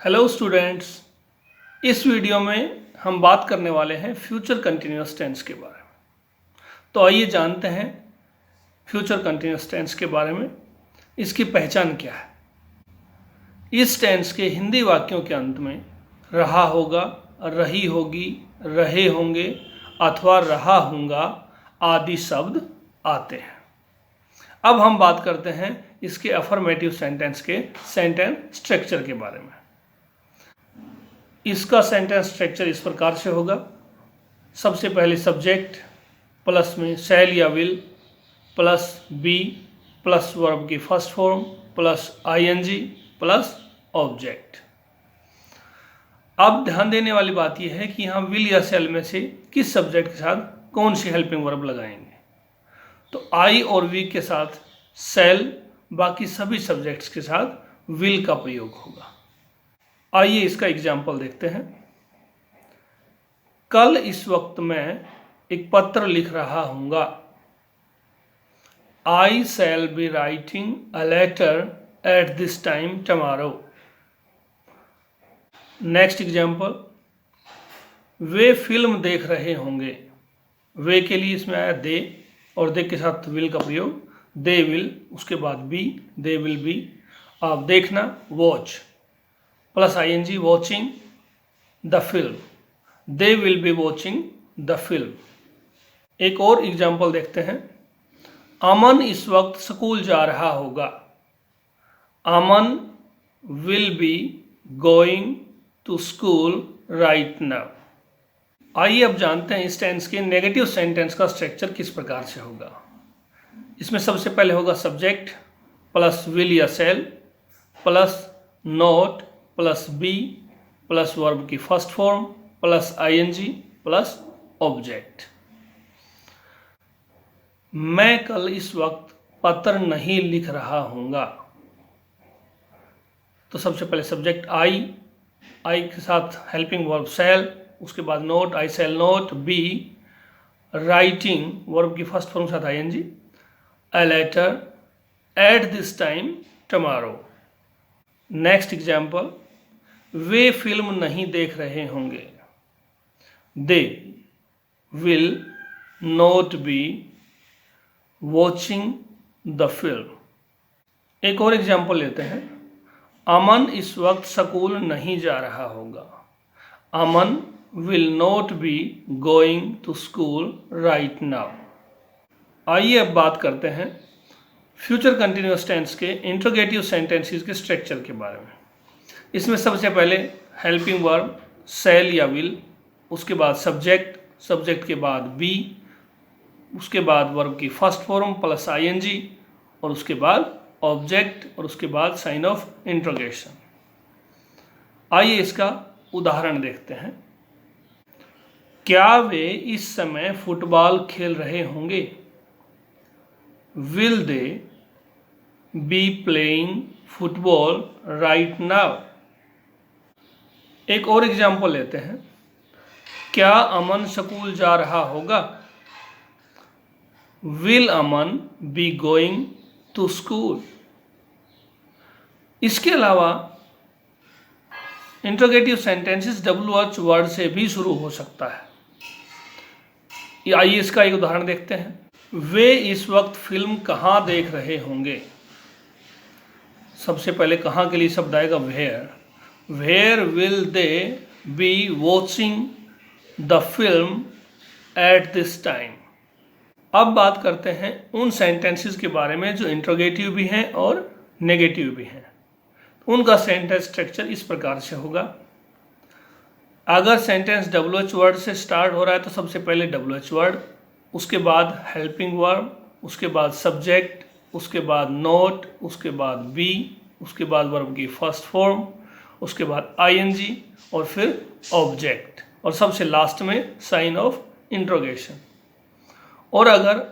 Hello students, इस video में हम बात करने वाले हैं फ्यूचर कंटिन्यूअस टेंस के बारे में। तो आइए जानते हैं फ्यूचर कंटिन्यूअस टेंस के बारे में, इसकी पहचान क्या है। इस टेंस के हिंदी वाक्यों के अंत में रहा होगा, रही होगी, रहे होंगे अथवा रहा होगा आदि शब्द आते हैं। अब हम बात करते हैं इसके अफर्मेटिव सेंटेंस के सेंटेंस स्ट्रक्चर के बारे में। इसका सेंटेंस स्ट्रक्चर इस प्रकार से होगा। सबसे पहले सब्जेक्ट प्लस में शैल या will plus be plus verb की first form plus ING plus object. अब ध्यान देने वाली बात यह है कि यहाँ विल या शैल में से किस सब्जेक्ट के साथ कौन सी हेल्पिंग वर्ब लगाएंगे। तो आई और वी के साथ शैल, बाकी सभी सब्जेक्ट्स के साथ विल का प्रयोग होगा। आइए इसका एग्जाम्पल देखते हैं। कल इस वक्त मैं एक पत्र लिख रहा हूँगा। I shall be writing a letter at this time tomorrow. Next example, वे फिल्म देख रहे होंगे। वे के लिए इसमें आया दे और दे के साथ विल का प्रयोग। दे विल, उसके बाद बी, दे विल बी। अब देखना watch plus ING, watching the film, they will be watching the film. एक और एग्जाम्पल देखते हैं। अमन इस वक्त स्कूल जा रहा होगा। Aman will be going to school right now. आइए अब जानते हैं इस टेंस के नेगेटिव सेंटेंस का स्ट्रक्चर किस प्रकार से होगा। इसमें सबसे पहले होगा सब्जेक्ट प्लस विल या shall plus not plus be plus verb की first form plus ING plus object. मैं कल इस वक्त पत्र नहीं लिख रहा हूँगा। तो सबसे पहले सब्जेक्ट आई के साथ हेल्पिंग वर्ब शैल, उसके बाद not I shall not, be writing verb की फर्स्ट फॉर्म के साथ ING, a letter at this time tomorrow. Next example, वे फिल्म नहीं देख रहे होंगे। They will not be watching the film. एक और एग्जाम्पल लेते हैं। अमन इस वक्त स्कूल नहीं जा रहा होगा। Aman will not be going to school right now. आइए अब बात करते हैं फ्यूचर कंटिन्यूअस टेंस के इंट्रोगेटिव सेंटेंसेस के स्ट्रक्चर के बारे में। इसमें सबसे पहले हेल्पिंग वर्ब शैल या विल, उसके बाद सब्जेक्ट के बाद बी, उसके बाद वर्ब की फर्स्ट फॉर्म प्लस आईएनजी और उसके बाद ऑब्जेक्ट और उसके बाद साइन ऑफ इंट्रोगेशन। आइए इसका उदाहरण देखते हैं। क्या वे इस समय फुटबॉल खेल रहे होंगे। Will they be playing football right now. एक और एग्जाम्पल लेते हैं। क्या अमन स्कूल जा रहा होगा। Will Aman be going to school. इसके अलावा इंट्रोगेटिव सेंटेंसेस WH वर्ड से भी शुरू हो सकता है। आइए इसका एक उदाहरण देखते हैं। वे इस वक्त फिल्म कहाँ देख रहे होंगे। सबसे पहले कहाँ के लिए शब्द आएगा where. Where will they be watching the film at this time. अब बात करते हैं उन सेंटेंसेस के बारे में जो इंट्रोगेटिव भी हैं और नेगेटिव भी हैं। उनका सेंटेंस स्ट्रक्चर इस प्रकार से होगा। अगर सेंटेंस WH वर्ड से स्टार्ट हो रहा है तो सबसे पहले WH वर्ड, उसके बाद हेल्पिंग वर्ब, उसके बाद सब्जेक्ट, उसके बाद नोट, उसके बाद बी, उसके बाद वर्ब की फर्स्ट फॉर्म, उसके बाद आईएनजी और फिर ऑब्जेक्ट और सबसे लास्ट में साइन ऑफ इंट्रोगेशन। और अगर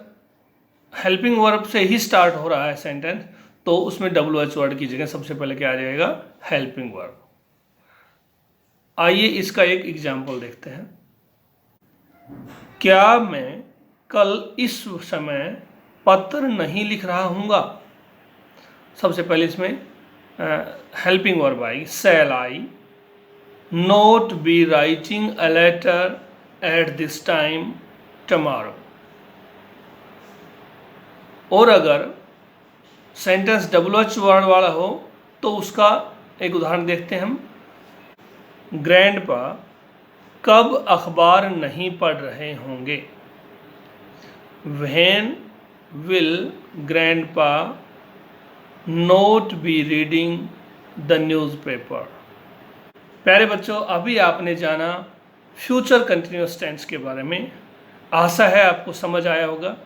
हेल्पिंग वर्ब से ही स्टार्ट हो रहा है सेंटेंस तो उसमें WH वर्ड की जगह सबसे पहले क्या आ जाएगा, हेल्पिंग वर्ब। आइए इसका एक एग्जाम्पल देखते हैं। क्या मैं कल इस समय पत्र नहीं लिख रहा हूँगा। सबसे पहले इसमें हेल्पिंग वर्ब आएगी शैल आई not be writing a letter at this time tomorrow। और अगर सेंटेंस WH वर्ड वाला हो तो उसका एक उदाहरण देखते हैं हम। ग्रैंडपा कब अखबार नहीं पढ़ रहे होंगे। When will grandpa not be reading the newspaper। प्यारे बच्चों, अभी आपने जाना फ्यूचर कंटिन्यूअस टेंस के बारे में। आशा है आपको समझ आया होगा।